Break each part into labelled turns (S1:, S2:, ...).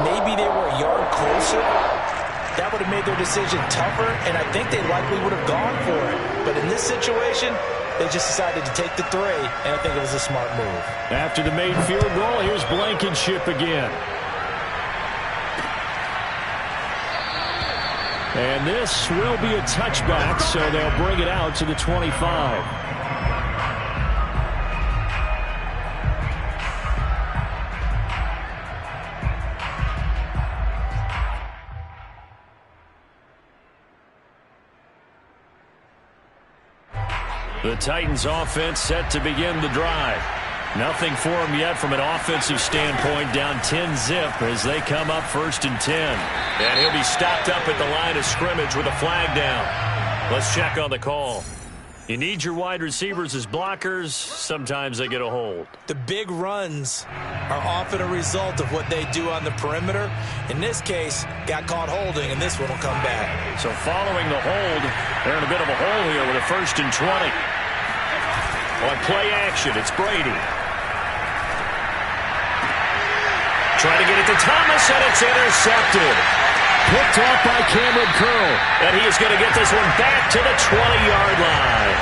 S1: maybe they were a yard closer, that would have made their decision tougher, and I think they likely would have gone for it. But in this situation, they just decided to take the 3, and I think it was a smart move.
S2: After the made field goal, here's Blankenship again. And this will be a touchback, so they'll bring it out to the 25. The Titans offense set to begin the drive. Nothing for them yet from an offensive standpoint, down 10-zip as they come up 1st and 10. And he'll be stopped up at the line of scrimmage with a flag down. Let's check on the call. You need your wide receivers as blockers. Sometimes they get a hold.
S1: The big runs are often a result of what they do on the perimeter. In this case, got caught holding, and this one will come back.
S2: So following the hold, they're in a bit of a hole here with a 1st and 20. On play action, it's Brady. Trying to get it to Thomas, and it's intercepted. Picked off by Cameron Curl. And he is going to get this one back to the 20-yard line.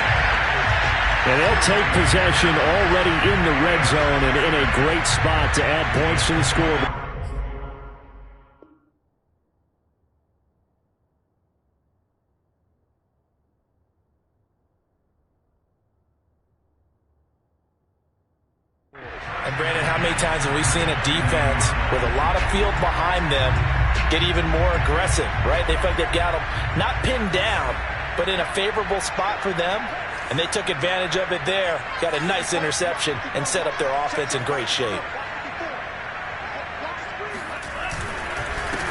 S2: And they'll take possession already in the red zone and in a great spot to add points to the scoreboard.
S1: And Brandon, how many times have we seen a defense with a lot of field behind them get even more aggressive, right? They feel like they've got them not pinned down, but in a favorable spot for them, and they took advantage of it there, got a nice interception, and set up their offense in great shape.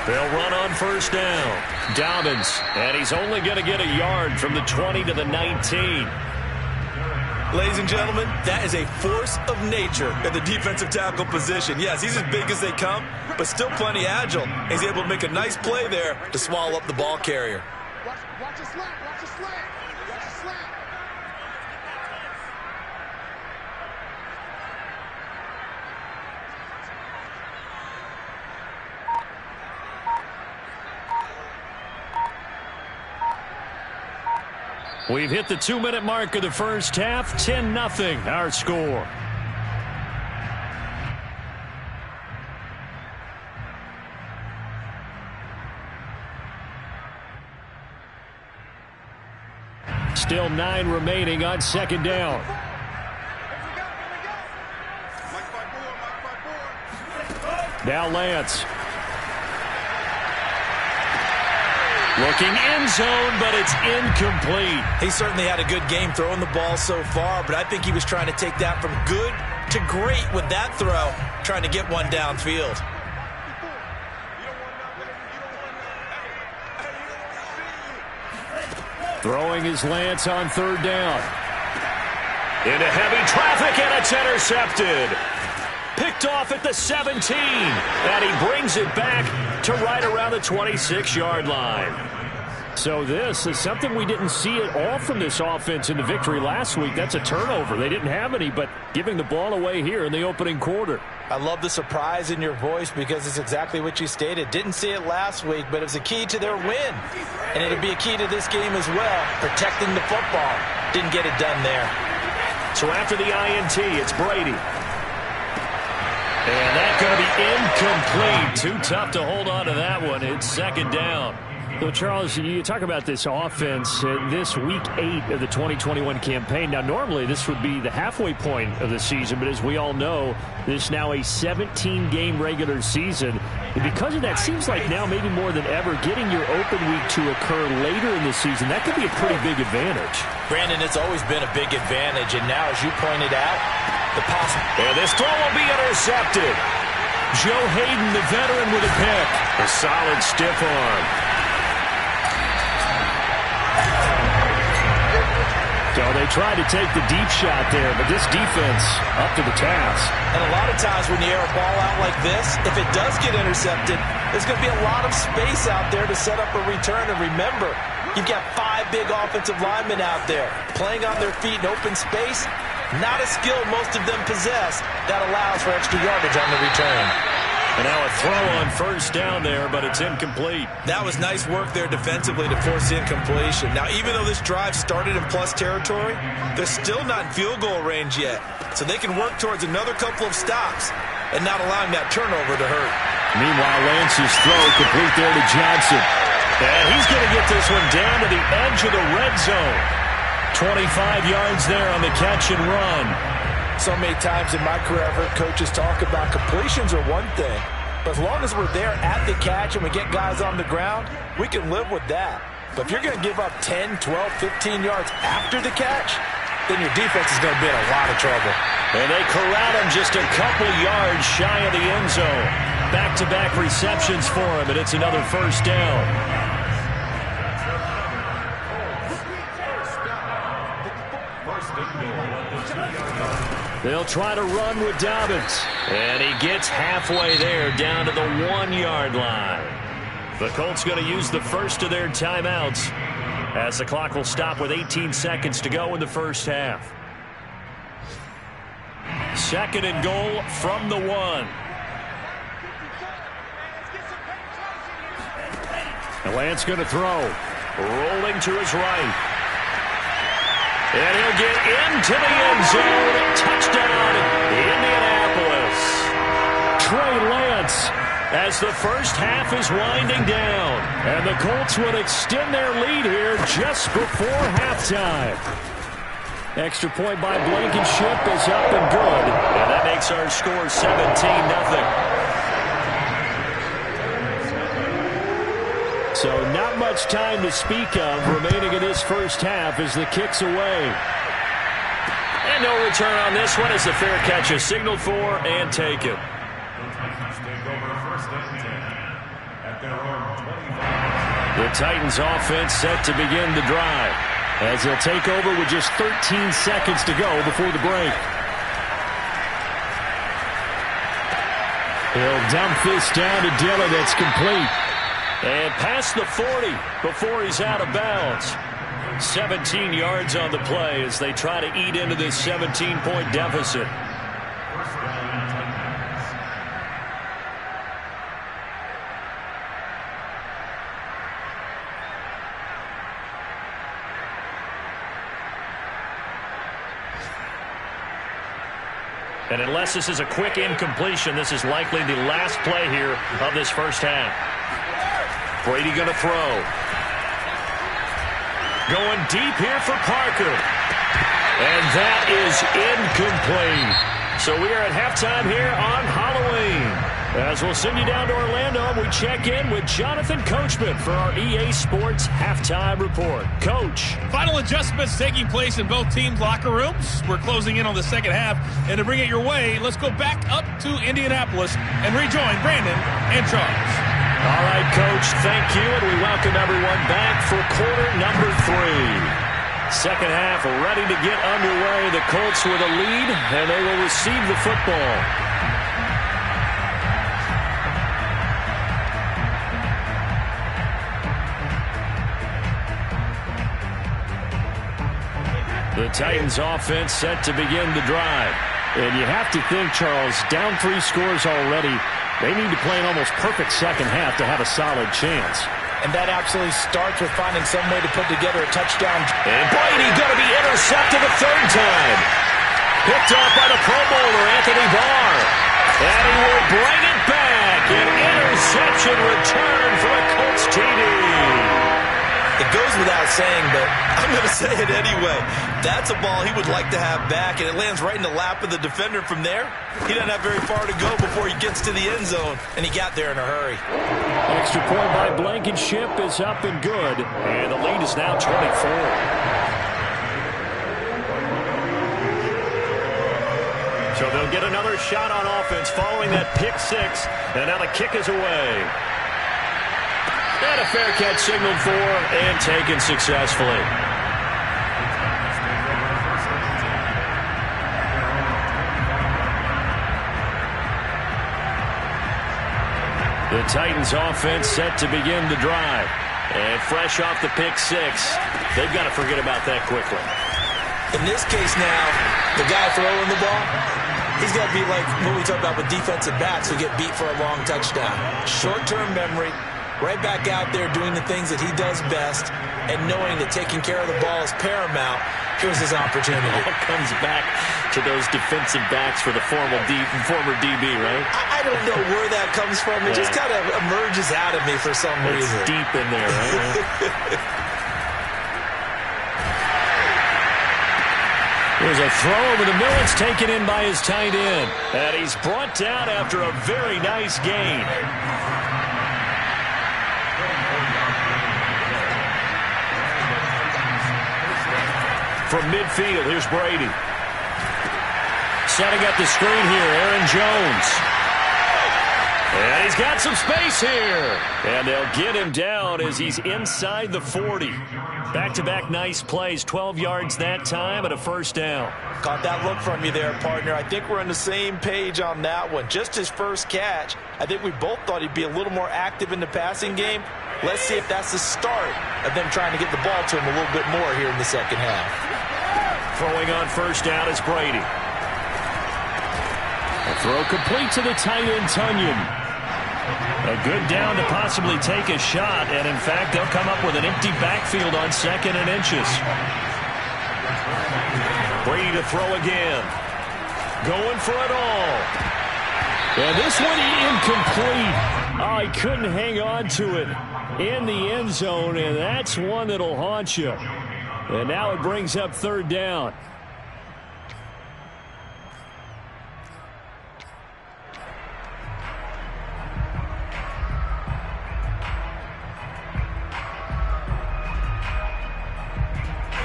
S2: They'll run on 1st down. Dobbins, and he's only going to get a yard from the 20 to the 19.
S1: Ladies and gentlemen, that is a force of nature at the defensive tackle position. Yes, he's as big as they come, but still plenty agile. He's able to make a nice play there to swallow up the ball carrier.
S3: Watch the slant, watch the slant, watch the slant.
S2: We've hit the 2-minute mark of the first half. 10-0 our score. Still 9 remaining on 2nd down. Now Lance. Looking end zone, but it's incomplete.
S1: He certainly had a good game throwing the ball so far, but I think he was trying to take that from good to great with that throw, trying to get one downfield.
S2: Throwing his Lance on 3rd down. Into heavy traffic, and it's intercepted. Picked off at the 17, and he brings it back to right around the 26-yard line. So this is something we didn't see at all from this offense in the victory last week. That's a turnover. They didn't have any, but giving the ball away here in the opening quarter.
S1: I love the surprise in your voice because it's exactly what you stated. Didn't see it last week, but it was a key to their win. And it'll be a key to this game as well, protecting the football. Didn't get it done there.
S2: So after the INT, it's Brady. And that's going to be incomplete. Too tough to hold on to that one. It's 2nd down. So, Charles, you talk about this offense this week 8 of the 2021 campaign. Now, normally this would be the halfway point of the season, but as we all know, this is now a 17-game regular season. And because of that, seems like now maybe more than ever, getting your open week to occur later in the season, that could be a pretty big advantage.
S1: Brandon, it's always been a big advantage, and now, as you pointed out, the possible.
S2: And this throw will be intercepted. Joe Hayden, the veteran, with a pick. A solid stiff arm. So they tried to take the deep shot there, but this defense up to the task.
S1: And a lot of times when you air a ball out like this, if it does get intercepted, there's going to be a lot of space out there to set up a return. And remember, you've got 5 big offensive linemen out there playing on their feet in open space. Not a skill most of them possess that allows for extra yardage on the return.
S2: And now a throw on first down there, but it's incomplete.
S1: That was nice work there defensively to force the incompletion. Now, even though this drive started in plus territory, they're still not in field goal range yet. So they can work towards another couple of stops and not allowing that turnover to hurt.
S2: Meanwhile, Lance's throw complete there to Johnson. And he's going to get this one down to the edge of the red zone. 25 yards there on the catch and run.
S1: So many times in my career, I've heard coaches talk about completions are one thing. But as long as we're there at the catch and we get guys on the ground, we can live with that. But if you're going to give up 10, 12, 15 yards after the catch, then your defense is going to be in a lot of trouble.
S2: And they corral him just a couple yards shy of the end zone. Back-to-back receptions for him, and it's another first down. They'll try to run with Dobbins. And he gets halfway there down to the 1-yard line. The Colts going to use the first of their timeouts as the clock will stop with 18 seconds to go in the first half. Second and goal from the 1. And Lance going to throw. Rolling to his right. And he'll get into the end zone. Touchdown, Indianapolis. Trey Lance as the first half is winding down. And the Colts would extend their lead here just before halftime. Extra point by Blankenship is up and good. And that makes our score 17-0. So not much time to speak of remaining in this first half as the kick's away. And no return on this one as the fair catch is signaled for and taken. The Titans offense set to begin the drive as they'll take over with just 13 seconds to go before the break. He'll dump this down to Dillon. That's complete. And past the 40 before he's out of bounds. 17 yards on the play as they try to eat into this 17-point deficit. And unless this is a quick incompletion, this is likely the last play here of this first half. Brady going to throw. Going deep here for Parker. And that is incomplete. So we are at halftime here on Halloween. As we'll send you down to Orlando, we check in with Jonathan Coachman for our EA Sports Halftime Report. Coach.
S4: Final adjustments taking place in both teams' locker rooms. We're closing in on the second half. And to bring it your way, let's go back up to Indianapolis and rejoin Brandon and Charles.
S2: All right, Coach, thank you, and we welcome everyone back for quarter number 3. Second half ready to get underway. The Colts with a lead, and they will receive the football. The Titans offense set to begin the drive. And you have to think, Charles, down 3 scores already. They need to play an almost perfect second half to have a solid chance.
S1: And that absolutely starts with finding some way to put together a touchdown.
S2: And Brady going to be intercepted a third time. Picked off by the Pro Bowler, Anthony Barr. And he will bring it back. An interception return for a Colts TD.
S1: It goes without saying, but I'm going to say it anyway. That's a ball he would like to have back, and it lands right in the lap of the defender from there. He doesn't have very far to go before he gets to the end zone, and he got there in a hurry.
S2: Extra point by Blankenship is up and good, and the lead is now 24. So they'll get another shot on offense following that pick 6, and now the kick is away. And a fair catch signaled for and taken successfully. The Titans offense set to begin the drive. And fresh off the pick 6, they've got to forget about that quickly.
S1: In this case now, the guy throwing the ball, He's got to be like what we talk about with defensive backs who get beat for a long touchdown. Short-term memory, right back out there doing the things that he does best, and knowing that taking care of the ball is paramount. Here's his opportunity.
S2: It all comes back to those defensive backs for the former DB, right?
S1: I don't know where that comes from. It just kind of emerges out of me for some reason.
S2: It's deep in there, right? There's a throw over the middle. It's taken in by his tight end. And he's brought down after a very nice gain. From midfield, here's Brady. Setting up the screen here, Aaron Jones. And he's got some space here. And they'll get him down as he's inside the 40. Back-to-back nice plays, 12 yards that time and a first down.
S1: Caught that look from you there, partner. I think we're on the same page on that one. Just his first catch. I think we both thought he'd be a little more active in the passing game. Let's see if that's the start of them trying to get the ball to him a little bit more here in the second half.
S2: Throwing on first down is Brady. A throw complete to the tight end, Tunyon. A good down to possibly take a shot, and in fact, they'll come up with an empty backfield on 2nd and inches. Brady to throw again. Going for it all. And this one incomplete. Oh, he couldn't hang on to it in the end zone, and that's one that'll haunt you. And now it brings up 3rd down.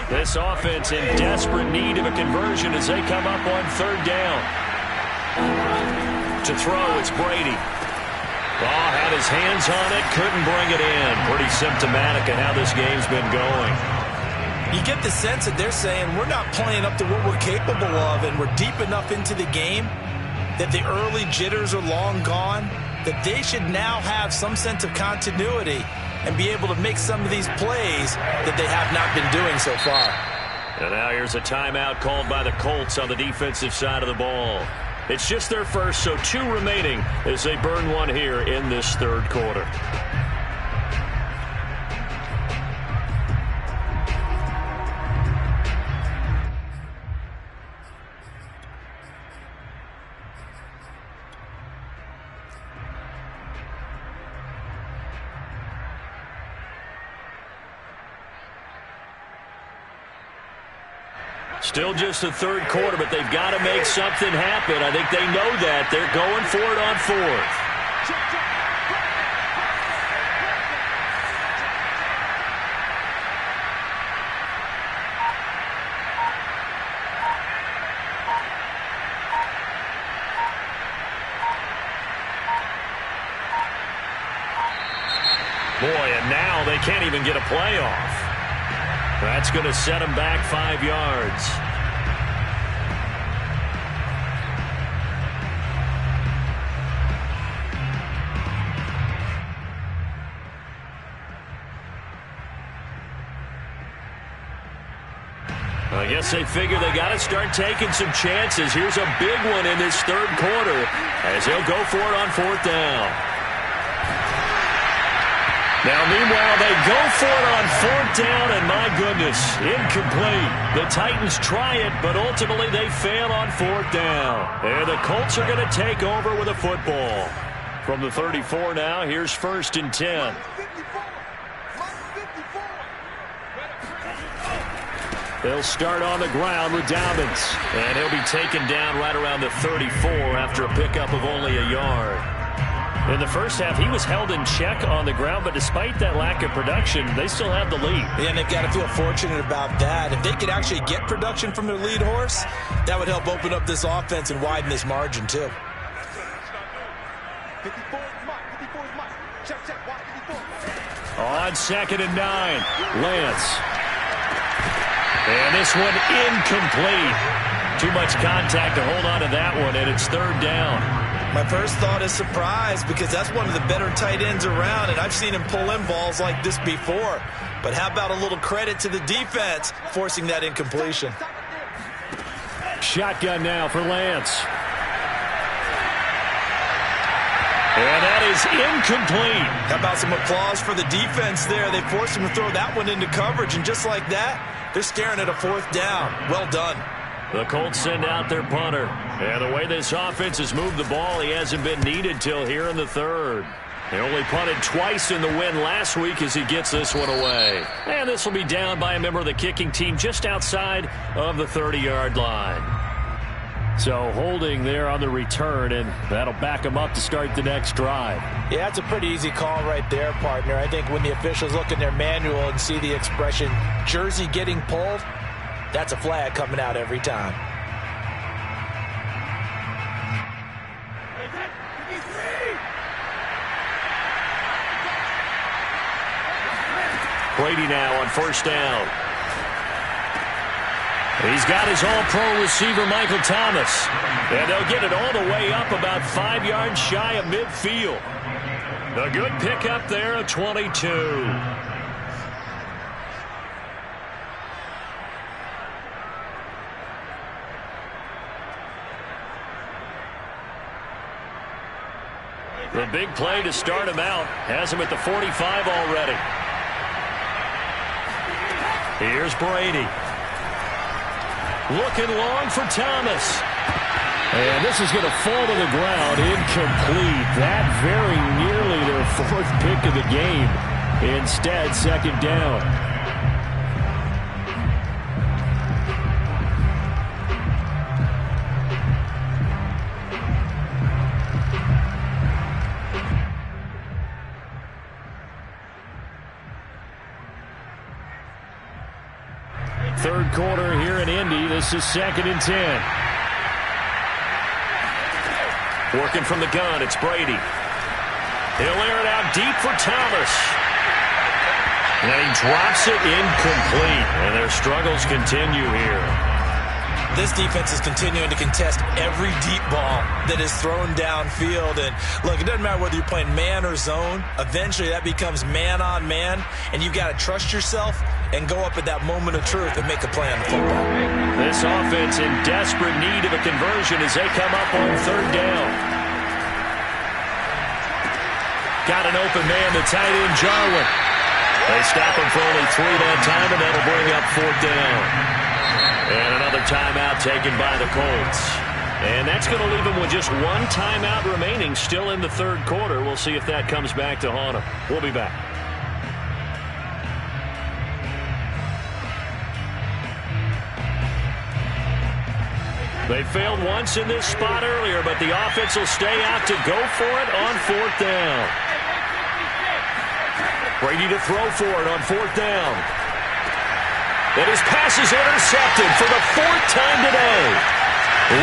S2: This offense in desperate need of a conversion as they come up on 3rd down. To throw, it's Brady. Oh, had his hands on it, couldn't bring it in. Pretty symptomatic of how this game's been going.
S1: You get the sense that they're saying we're not playing up to what we're capable of, and we're deep enough into the game that the early jitters are long gone, that they should now have some sense of continuity and be able to make some of these plays that they have not been doing so far.
S2: And now here's a timeout called by the Colts on the defensive side of the ball. It's just their first, so 2 remaining as they burn one here in this 3rd quarter. Still just the 3rd quarter, but they've got to make something happen. I think they know that. They're going for it on 4th. Boy, and now they can't even get a play off. That's going to set them back 5 yards. I guess they figure they got to start taking some chances. Here's a big one in this 3rd quarter as they'll go for it on 4th down. Now, meanwhile, they go for it on 4th down, and my goodness, incomplete. The Titans try it, but ultimately they fail on 4th down. And the Colts are going to take over with a football. From the 34 now, here's 1st and 10. They'll start on the ground with Dobbins. And he'll be taken down right around the 34 after a pickup of only a yard. In the first half, he was held in check on the ground, but despite that lack of production, they still have the lead.
S1: Yeah, and they've got to feel fortunate about that. If they could actually get production from their lead horse, that would help open up this offense and widen this margin, too.
S3: 54 is Mike. 54 is Mike. Check, watch 54.
S2: On 2nd and 9, Lance. And this one incomplete. Too much contact to hold on to that one, and it's 3rd down.
S1: My first thought is surprise because that's one of the better tight ends around, and I've seen him pull in balls like this before. But how about a little credit to the defense forcing that incompletion?
S2: Shotgun now for Lance. And that is incomplete.
S1: How about some applause for the defense there? They forced him to throw that one into coverage, and just like that, they're staring at a 4th down. Well done.
S2: The Colts send out their punter. And the way this offense has moved the ball, he hasn't been needed till here in the 3rd. They only punted twice in the win last week as he gets this one away. And this will be down by a member of the kicking team just outside of the 30-yard line. So holding there on the return, and that'll back them up to start the next drive.
S1: Yeah, that's a pretty easy call right there, partner. I think when the officials look in their manual and see the expression, jersey getting pulled, that's a flag coming out every time.
S2: Brady now on 1st down. He's got his all-pro receiver, Michael Thomas. And they'll get it all the way up about 5 yards shy of midfield. A good pickup there at 22. The big play to start him out has him at the 45 already. Here's Brady. Looking long for Thomas. And this is going to fall to the ground. Incomplete. That very nearly their 4th pick of the game. Instead, 2nd down. Third quarter here in Indy. This is 2nd and 10. Working from the gun, it's Brady. He'll air it out deep for Thomas. And he drops it incomplete. And their struggles continue here.
S1: This defense is continuing to contest every deep ball that is thrown downfield. And look, it doesn't matter whether you're playing man or zone. Eventually that becomes man on man. And you've got to trust yourself and go up at that moment of truth and make a play on the football.
S2: This offense in desperate need of a conversion as they come up on 3rd down. Got an open man, the tight end, Jarwin. They stop him for only 3 that time, and that'll bring up 4th down. And another timeout taken by the Colts. And that's going to leave them with just 1 timeout remaining still in the 3rd quarter. We'll see if that comes back to haunt them. We'll be back. They failed once in this spot earlier, but the offense will stay out to go for it on 4th down. Brady to throw for it on 4th down. And his pass is intercepted for the 4th time today.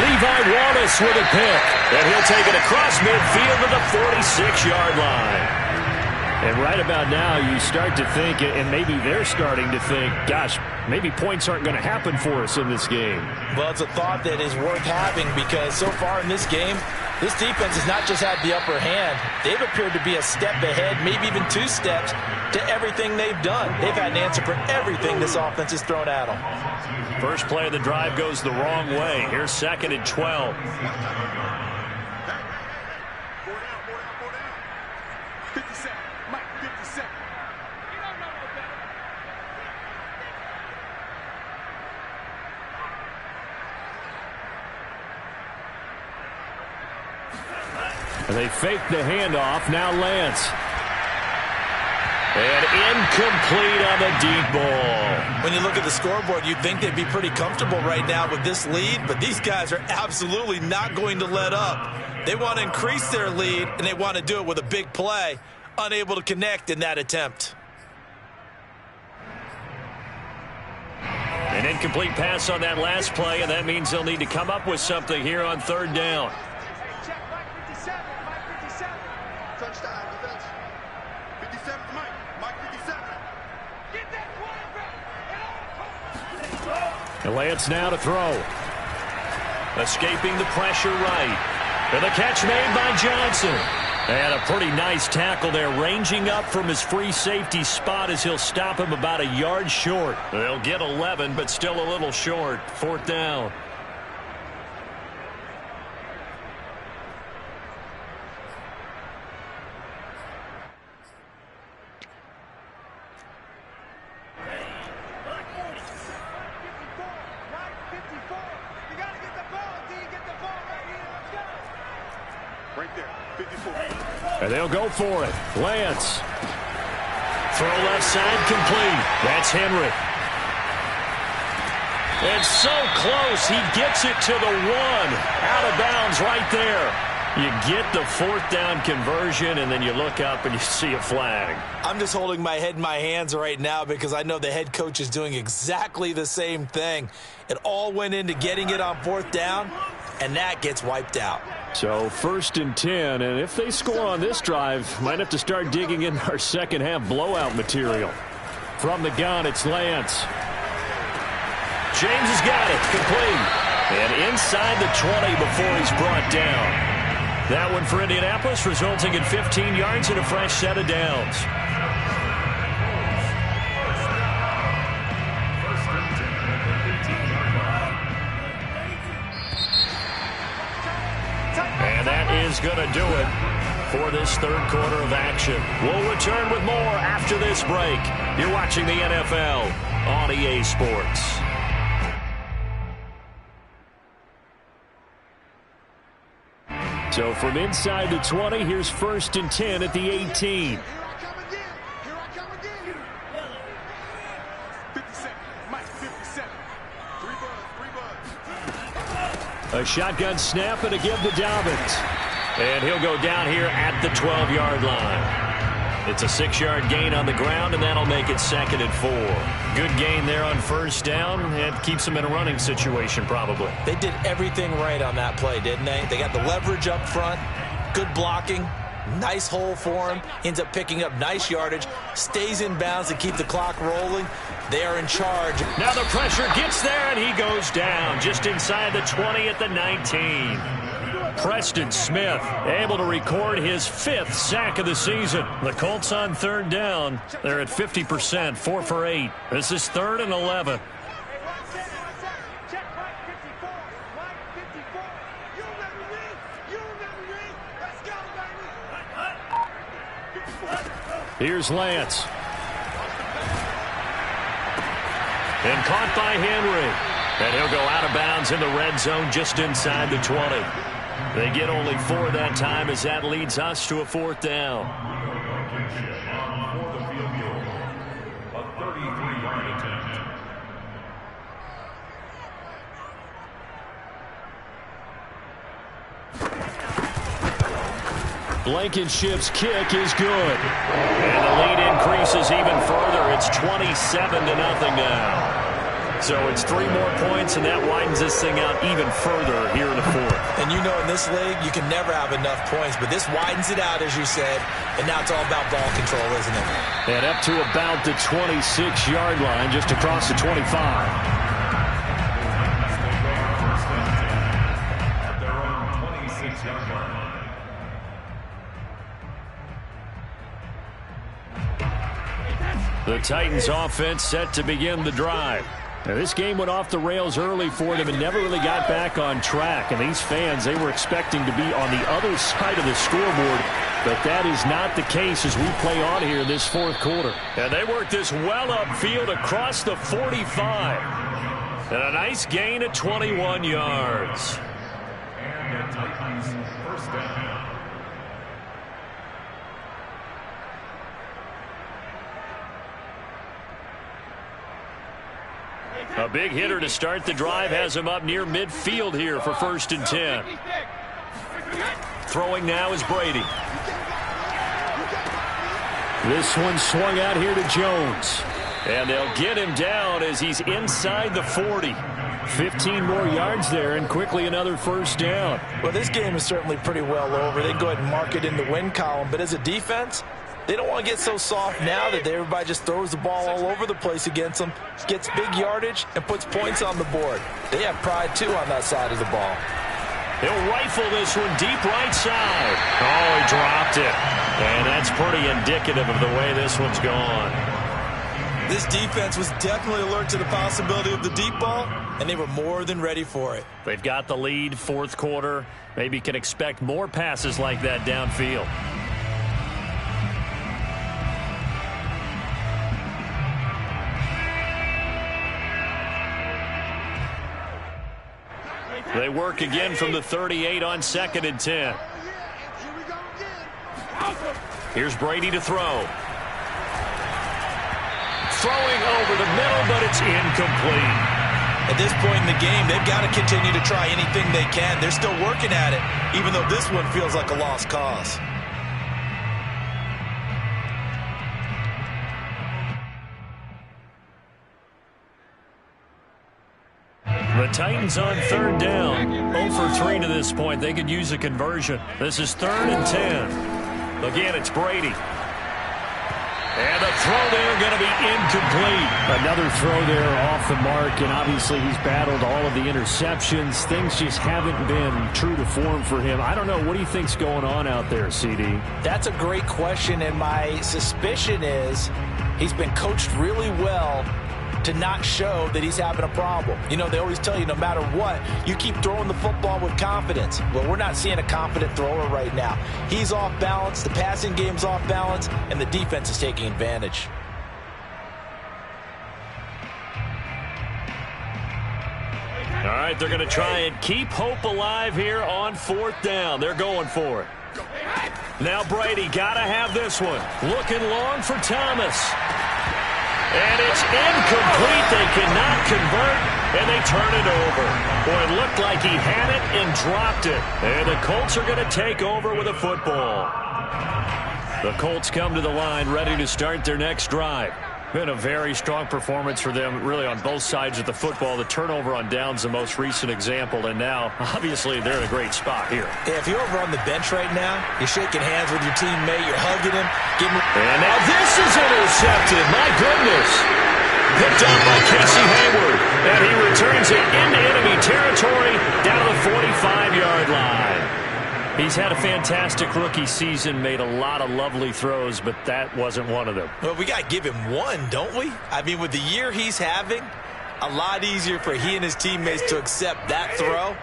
S2: Levi Wallace with a pick, and he'll take it across midfield to the 46-yard line. And right about now, you start to think, and maybe they're starting to think, gosh, maybe points aren't going to happen for us in this game.
S1: Well, it's a thought that is worth having because so far in this game, this defense has not just had the upper hand. They've appeared to be a step ahead, maybe even 2 steps to everything they've done. They've had an answer for everything this offense has thrown at them.
S2: First play of the drive goes the wrong way. Here's 2nd and 12. They fake the handoff. Now Lance. And incomplete on the deep ball.
S1: When you look at the scoreboard, you'd think they'd be pretty comfortable right now with this lead, but these guys are absolutely not going to let up. They want to increase their lead, and they want to do it with a big play. Unable to connect in that attempt.
S2: An incomplete pass on that last play, and that means they'll need to come up with something here on 3rd down.
S3: Touchdown, defense. 57, Mike 57. Get that quarterback.
S2: And Lance now to throw. Escaping the pressure right. And the catch made by Johnson. And a pretty nice tackle there, ranging up from his free safety spot as he'll stop him about a yard short. They'll get 11, but still a little short. 4th down. And they'll go for it. Lance. Throw left side complete. That's Henry. And so close. He gets it to the 1. Out of bounds right there. You get the 4th down conversion, and then you look up and you see a flag.
S1: I'm just holding my head in my hands right now because I know the head coach is doing exactly the same thing. It all went into getting it on 4th down, and that gets wiped out.
S2: So 1st and 10, and if they score on this drive, might have to start digging in our second half blowout material. From the gun, it's Lance. James has got it, complete. And inside the 20 before he's brought down. That one for Indianapolis, resulting in 15 yards and a fresh set of downs. And that is going to do it for this 3rd quarter of action. We'll return with more after this break. You're watching the NFL on EA Sports. So from inside the 20, here's 1st and 10 at the 18.
S3: Here I come again. Here I come again. 57. Mike, 57. 3 buds.
S2: A shotgun snap and a give to Dobbins. And he'll go down here at the 12-yard line. It's a 6-yard gain on the ground, and that'll make it 2nd and 4. Good gain there on 1st down. It keeps them in a running situation, probably.
S1: They did everything right on that play, didn't they? They got the leverage up front, good blocking, nice hole for him, ends up picking up nice yardage, stays in bounds to keep the clock rolling. They are in charge.
S2: Now the pressure gets there, and he goes down just inside the 20 at the 19. Preston Smith able to record his 5th sack of the season. The Colts on 3rd down. They're at 50%, 4 for 8. This is 3rd and 11. Here's Lance. And caught by Henry. And he'll go out of bounds in the red zone just inside the 20. They get only 4 that time as that leads us to a 4th down. Blankenship's kick is good. And the lead increases even further. It's 27-0 now. So it's 3 more points, and that widens this thing out even further here in the 4th.
S1: And you know in this league, you can never have enough points, but this widens it out, as you said, and now it's all about ball control, isn't it?
S2: And up to about the 26-yard line, just across the 25. The Titans offense set to begin the drive. Now, this game went off the rails early for them and never really got back on track. And these fans, they were expecting to be on the other side of the scoreboard. But that is not the case as we play on here in this 4th quarter. And they worked this well upfield across the 45. And a nice gain of 21 yards. And the Titans 1st down. A big hitter to start the drive has him up near midfield here for 1st and 10. Throwing now is Brady. This one swung out here to Jones. And they'll get him down as he's inside the 40. 15 more yards there and quickly another 1st down.
S1: Well, this game is certainly pretty well over. They can go ahead and mark it in the win column. But as a defense, they don't want to get so soft now that everybody just throws the ball all over the place against them, gets big yardage, and puts points on the board. They have pride, too, on that side of the ball.
S2: He'll rifle this one deep right side. Oh, he dropped it. And that's pretty indicative of the way this one's gone.
S1: This defense was definitely alert to the possibility of the deep ball, and they were more than ready for it.
S2: They've got the lead, 4th quarter. Maybe can expect more passes like that downfield. They work again from the 38 on 2nd and 10. Here's Brady to throw. Throwing over the middle, but it's incomplete.
S1: At this point in the game, they've got to continue to try anything they can. They're still working at it, even though this one feels like a lost cause.
S2: The Titans on third down. 0 for 3 to this point. They could use a conversion. This is 3rd and 10. Again, it's Brady. And the throw there going to be incomplete.
S5: Another throw there off the mark, and obviously he's battled all of the interceptions. Things just haven't been true to form for him. I don't know. What do you think's going on out there, CD?
S1: That's a great question, and my suspicion is he's been coached really well to not show that he's having a problem. You know, they always tell you no matter what, you keep throwing the football with confidence. Well, we're not seeing a confident thrower right now. He's off balance, the passing game's off balance, and the defense is taking advantage.
S2: All right, they're going to try and keep hope alive here on 4th down. They're going for it. Now Brady got to have this one. Looking long for Thomas. And it's incomplete. They cannot convert, and they turn it over. Boy, it looked like he had it and dropped it. And the Colts are going to take over with a football. The Colts come to the line ready to start their next drive. Been a very strong performance for them, really, on both sides of the football. The turnover on downs, the most recent example, and now, obviously, they're in a great spot here.
S1: Yeah, if you're over on the bench right now, you're shaking hands with your teammate, you're hugging him.
S2: And now this is intercepted. My goodness. Picked up by Casey Hayward, and he returns it into enemy territory down to the 45-yard line. He's had a fantastic rookie season, made a lot of lovely throws, but that wasn't one of them.
S1: Well, we got to give him one, don't we? I mean, with the year he's having, a lot easier for he and his teammates to accept that throw,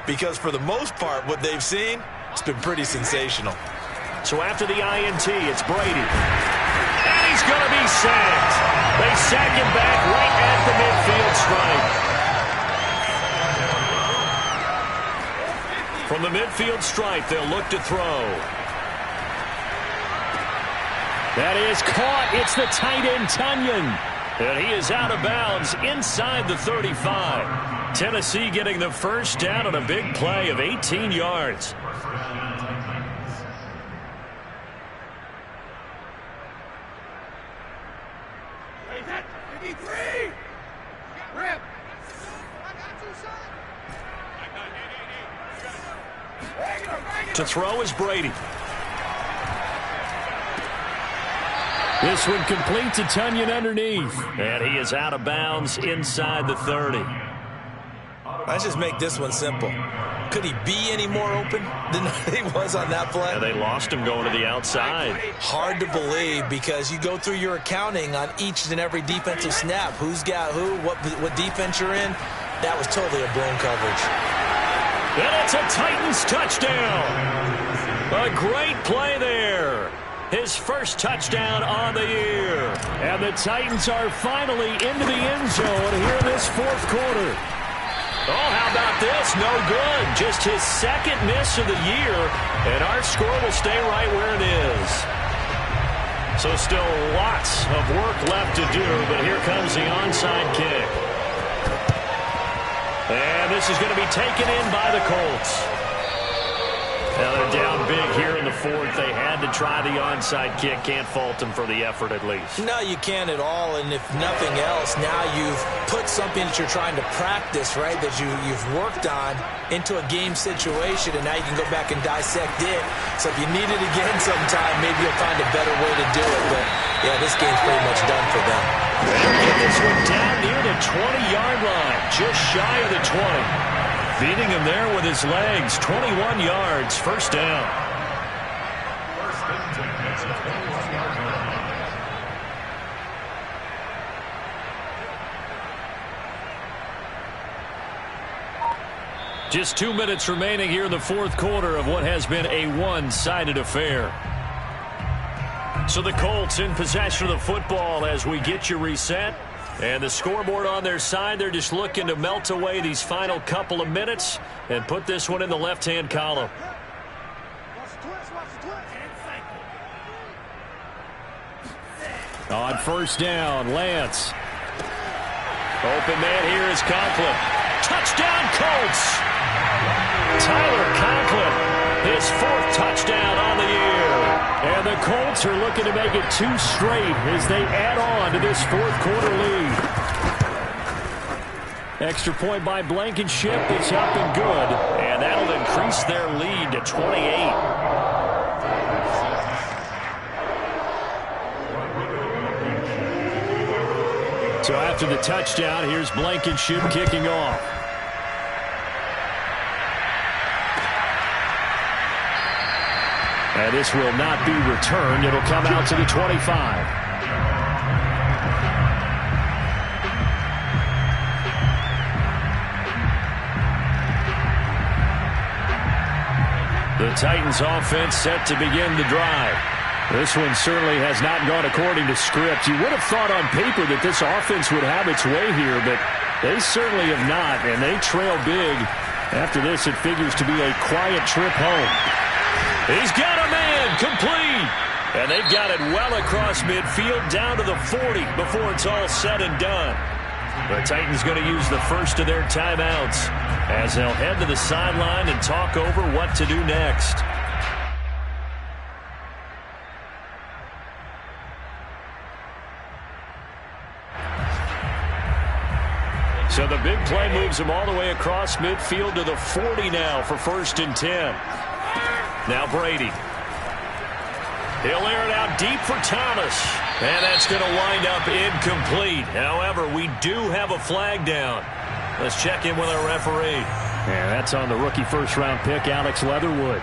S1: because for the most part, what they've seen, it's been pretty sensational.
S2: So after the INT, it's Brady. And he's going to be sacked. They sack him back right at the midfield stripe. From the midfield stripe, they'll look to throw.
S5: That is caught. It's the tight end, Tunyon.
S2: And he is out of bounds inside the 35. Tennessee getting the first down on a big play of 18 yards. To throw is Brady.
S5: This one complete to Tunyon underneath.
S2: And he is out of bounds inside the 30.
S1: Let's just make this one simple. Could he be any more open than he was on that play?
S2: And they lost him going to the outside.
S1: Hard to believe, because you go through your accounting on each and every defensive snap. Who's got who, what defense you're in. That was totally a blown coverage.
S2: And it's a Titans touchdown. A great play there. His first touchdown on the year.
S5: And the Titans are finally into the end zone here in this 4th quarter.
S2: Oh, how about this? No good. Just his second miss of the year. And our score will stay right where it is. So still lots of work left to do, but here comes the onside kick. And this is going to be taken in by the Colts. Now they're down big here in the 4th. They had to try the onside kick. Can't fault them for the effort, at least.
S1: No, you can't at all. And if nothing else, now you've put something that you're trying to practice, right, that you've worked on into a game situation, and now you can go back and dissect it. So if you need it again sometime, maybe you'll find a better way to do it. But, yeah, this game's pretty much done for them.
S2: And get this one down near the 20-yard line, just shy of the 20. Beating him there with his legs. 21 yards, first down. Just 2 minutes remaining here in the 4th quarter of what has been a one-sided affair. So the Colts in possession of the football as we get you reset. And the scoreboard on their side, they're just looking to melt away these final couple of minutes and put this one in the left-hand column.
S5: On first down, Lance. Open man here is Conklin. Touchdown, Colts! Tyler Conklin, his 4th touchdown on the year. And the Colts are looking to make it 2 straight as they add on to this 4th quarter lead. Extra point by Blankenship. It's up and good. And that'll increase their lead to 28. So after the touchdown, here's Blankenship kicking off. And this will not be returned. It'll come out to the 25. The Titans offense set to begin the drive. This one certainly has not gone according to script. You would have thought on paper that this offense would have its way here, but they certainly have not, and they trail big. After this, it figures to be a quiet trip home. He's got a man, complete. And they've got it well across midfield down to the 40 before it's all said and done. The Titans going to use the first of their timeouts as they'll head to the sideline and talk over what to do next. So the big play moves them all the way across midfield to the 40 now for 1st and 10. Now Brady. He'll air it out deep for Thomas. And that's going to wind up incomplete. However, we do have a flag down. Let's check in with our referee. And that's on the rookie first-round pick, Alex Leatherwood.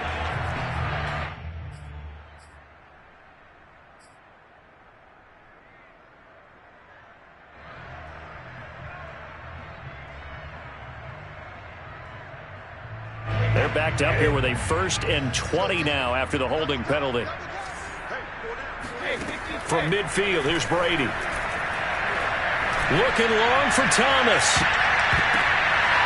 S5: They're backed up here with a 1st and 20 now after the holding penalty. From midfield, here's Brady. Looking long for Thomas.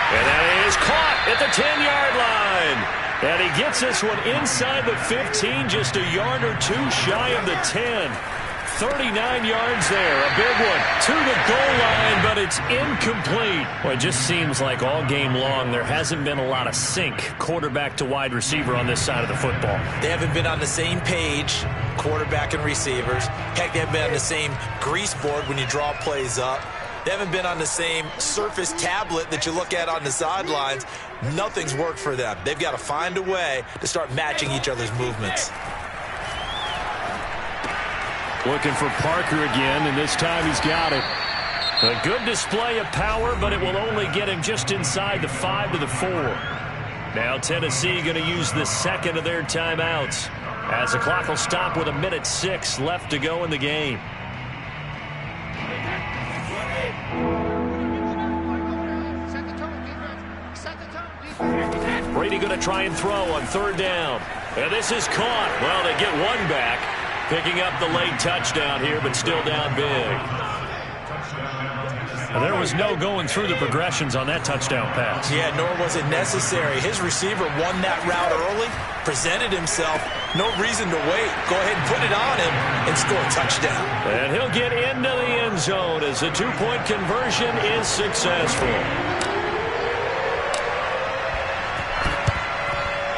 S5: And that is caught at the 10-yard line. And he gets this one inside the 15, just a yard or 2 shy of the 10. 39 yards there, a big one to the goal line, but it's incomplete. Well, it just seems like all game long there hasn't been a lot of sync quarterback to wide receiver on this side of the football.
S1: They haven't been on the same page, quarterback and receivers. Heck, they haven't been on the same grease board when you draw plays up. They haven't been on the same surface tablet that you look at on the sidelines. Nothing's worked for them. They've got to find a way to start matching each other's movements.
S5: Looking for Parker again, and this time he's got it. A good display of power, but it will only get him just inside the 5 to the 4. Now Tennessee going to use the second of their timeouts as the clock will stop with 1:06 left to go in the game. Brady going to try and throw on 3rd down. And this is caught. Well, they get one back. Picking up the late touchdown here, but still down big. And there was no going through the progressions on that touchdown pass.
S1: Yeah, nor was it necessary. His receiver won that route early, presented himself. No reason to wait. Go ahead and put it on him and score a touchdown.
S5: And he'll get into the end zone as the 2-point conversion is successful.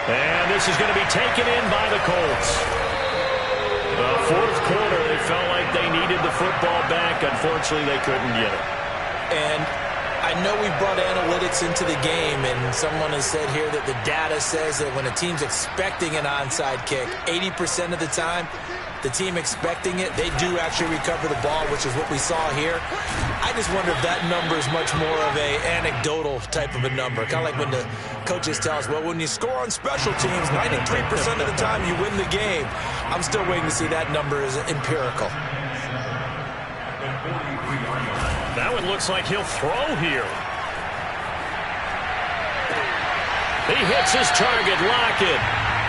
S5: And this is going to be taken in by the Colts. The 4th quarter, they felt like they needed the football back. Unfortunately, they couldn't get it.
S1: And I know we brought analytics into the game, and someone has said here that the data says that when a team's expecting an onside kick, 80% of the time, the team expecting it, they do actually recover the ball, which is what we saw here. I just wonder if that number is much more of a anecdotal type of a number. Kind of like when the coaches tell us, well, when you score on special teams, 93% of the time you win the game. I'm still waiting to see that number is empirical.
S5: That one looks like he'll throw here. He hits his target, Lockett.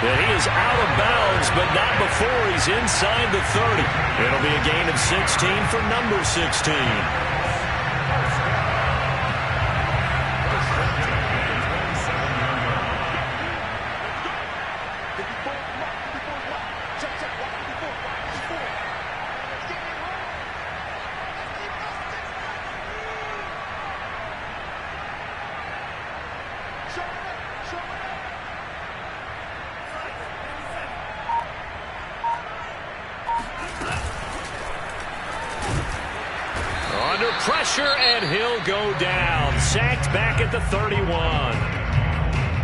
S5: And he is out of bounds, but not before he's inside the 30. It'll be a gain of 16 for number 16.
S2: Under pressure, and he'll go down. Sacked back at the 31.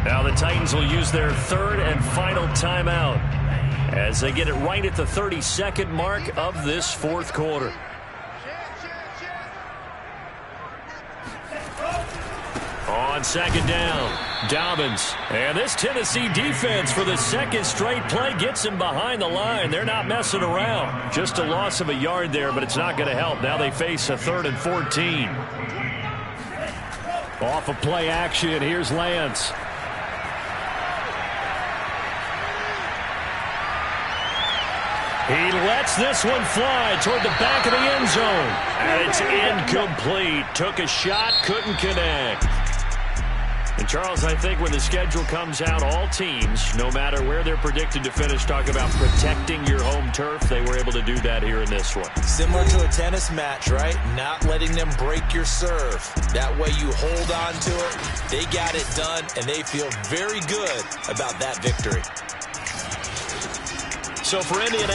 S2: Now the Titans will use their third and final timeout as they get it right at the 32nd mark of this fourth quarter. On second down, Dobbins. And this Tennessee defense for the second straight play gets him behind the line. They're not messing around. Just a loss of a yard there, but it's not going to help. Now they face a 3rd and 14. Off of play action, here's Lance. He lets this one fly toward the back of the end zone. And it's incomplete. Took a shot, couldn't connect. And, Charles, I think when the schedule comes out, all teams, no matter where they're predicted to finish, talk about protecting your home turf. They were able to do that here in this one.
S1: Similar to a tennis match, right? Not letting them break your serve. That way you hold on to it. They got it done, and they feel very good about that victory.
S2: So for Indiana.